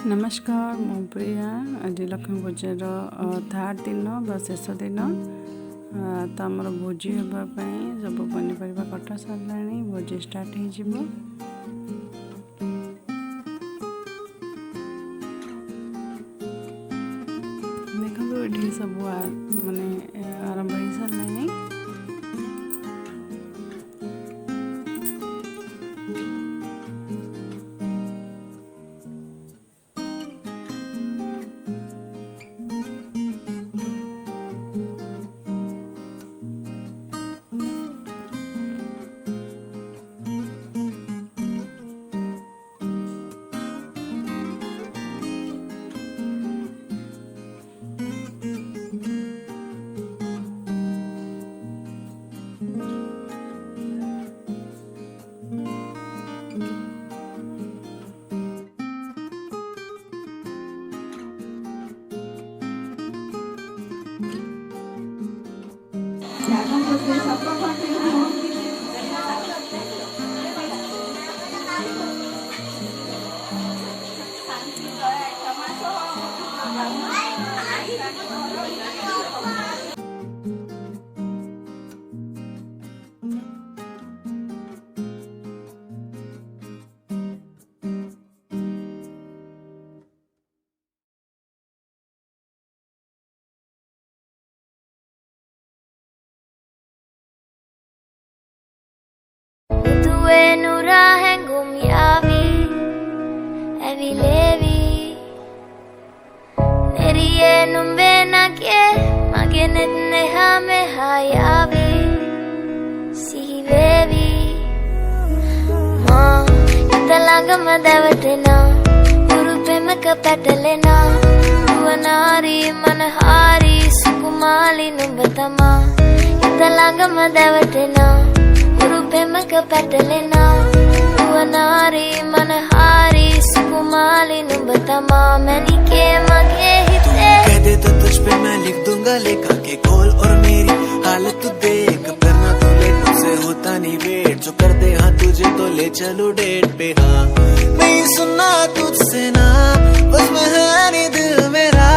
नमस्कार मो प्रिया आज लक्ष्मी पूजार थर्ड दिन बा शेष दिन तो आमर भोजी होगापी सब पनीपरिया कटा सारा भोजी स्टार्ट हो देखो ये सब माने आरंभ हो सारा Madavadena, Urupemaka Patalena, Uanari, Manahari, Sukumali, Numbatama, Italanga Madavadena, Urupemaka Patalena, Uanari, Manahari, Sukumali, Numbatama, Manike Mage Hite. कह दे तो तुझ पे मैं लिख दूंगा लेखा के खोल और मेरी हालत तू देख करना तो लेट मुझसे होता नहीं वेट जो कर दे हाँ तुझे तो ले चलो डेट पे हाँ नहीं सुनना तुझसे ना बस में है नहीं दिल मेरा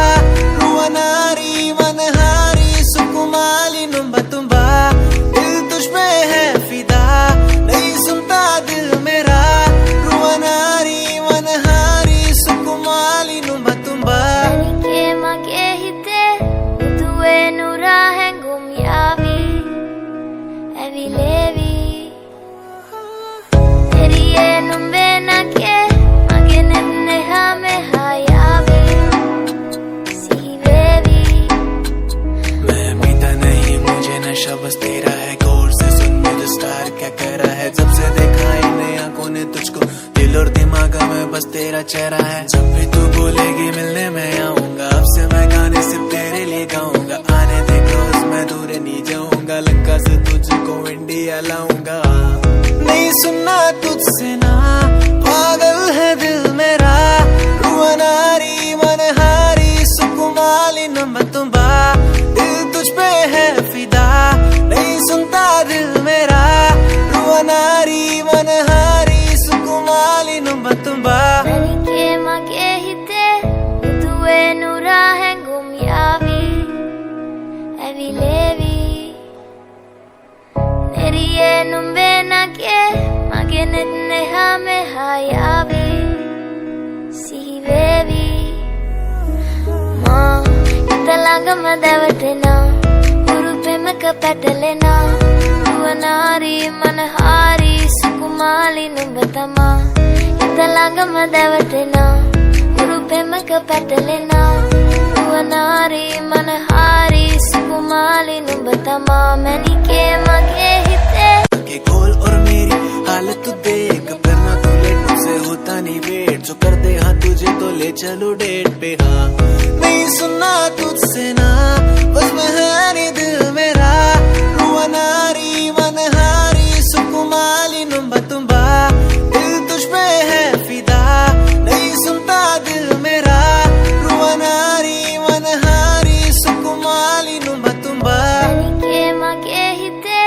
रुआनारी मनहारी सुकुमाली नुम्बा तुम्बा दिल तुझ पे है फिदा नहीं सुनता दिल मेरा रुआनारी मनहारी सुकुमाली नुम्बा तुम्बा बस तेरा है गौर से सुन मुझे स्टार क्या कह रहा है जब से देखा इन आंखों ने तुझको दिल और दिमाग में बस तेरा चेहरा है जब भी तू बोलेगी मिलने मैं आऊंगा अब से मैं गाने सिर्फ तेरे लिए गाऊंगा आने दे क्लोज मैं दूर नहीं जाऊंगा लंका से तुझको इंडिया लाऊंगा नहीं सुनना तुझसे ना पागल है दिल मेरा रुआनारी मनहारी सुकुमाली नंबतुंबा दिल तुझ पे है फिदा नहीं सुनता दिल मेरा रुआनारी मनहारी सुकुमाली नुम्बतुंबा Manike Mage Hite Utue Nura Hengum Yavi Evi Levi Neriye Numbe Nage Mage Netne Hame Hayavi Sihi Vevi Ma Italanga Madavadena Urupemaka Patalena Uanari Manahari Sukumali Numbatama Italanga Madavadena Urupemaka Patalena Uanari Manahari Sukumali Numbatama Manike Mage Hite के खोल और मेरी हालत तू देख करना तो late मुझसे होता नहीं वेट जो कर दे हाँ तुझे तो ले चलो डेट पे हाँ नहीं सुनना तुझसे ना बस में है नहीं दिल मेरा रुआनारी मनहारी सुकुमाली नुम्बा तुम्बा दिल तुझ पे है फिदा नहीं सुनता दिल मेरा रुआनारी मनहारी सुकुमाली नुम्बा तुम्बा Manike Mage Hite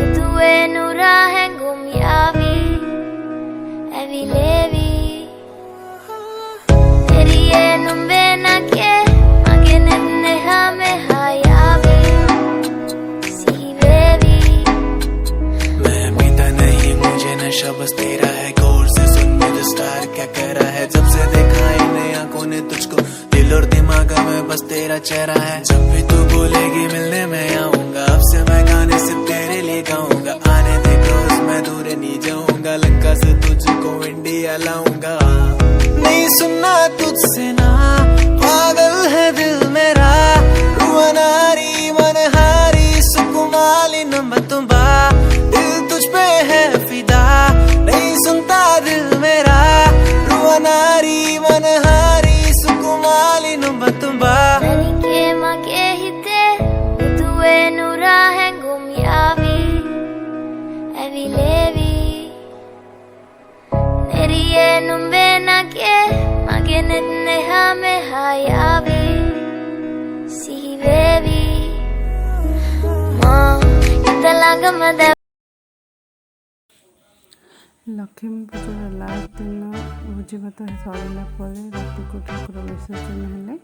Utue Nura Hengum Yavi Evi Levi हमेशा बस तेरा है। गौर से सुन मेरे स्टार क्या कह रहा है, जब से देखा इन आंखों ने तुझको, दिल और दिमाग में बस तेरा चेहरा है। जब भी तू बोलेगी मिलने में आऊंगा, अब से मैं गाने सिर्फ तेरे लिए गाऊंगा। आने दे क्लोज मैं दूर नहीं जाऊंगा, लंका से तुझको इंडिया लाऊंगा। नहीं सुनना तुझसे ना, पागल है दिल मेरा, रुअनारी मनहारी सुकुमाली नंबतुंबा, दिल तुझ पे है फिदा। नहीं सुनता दिल मेरा, रुअनारी मनहारी सुकुमाली नंबतुंबा। ನನಗೆ ಮಗೆ ಹಿತೆ ಮುದುವೆ ನೂರ ಹೆಂಗುಮಿಯಾವಿ ಎವಿಲೇವಿ ನೆರಿಯೇ ನುಂಬೆ ನಗೆ ಮಗೆ ನೆನ್ನೆ ಹಮೆ ಹಾಯಾವಿ ಸಿಹಿವೇವಿ ಮಾ ಇಂದಲಾಗಮದ ଲକ୍ଷ୍ମୀ ପୂଜାର ଲାଷ୍ଟ ଦିନ ଭୋଜିଭାତ ସରିଲା ପରେ ରାତିକୁ ଠାକୁର ବିସର୍ଜନ ହେଲେ।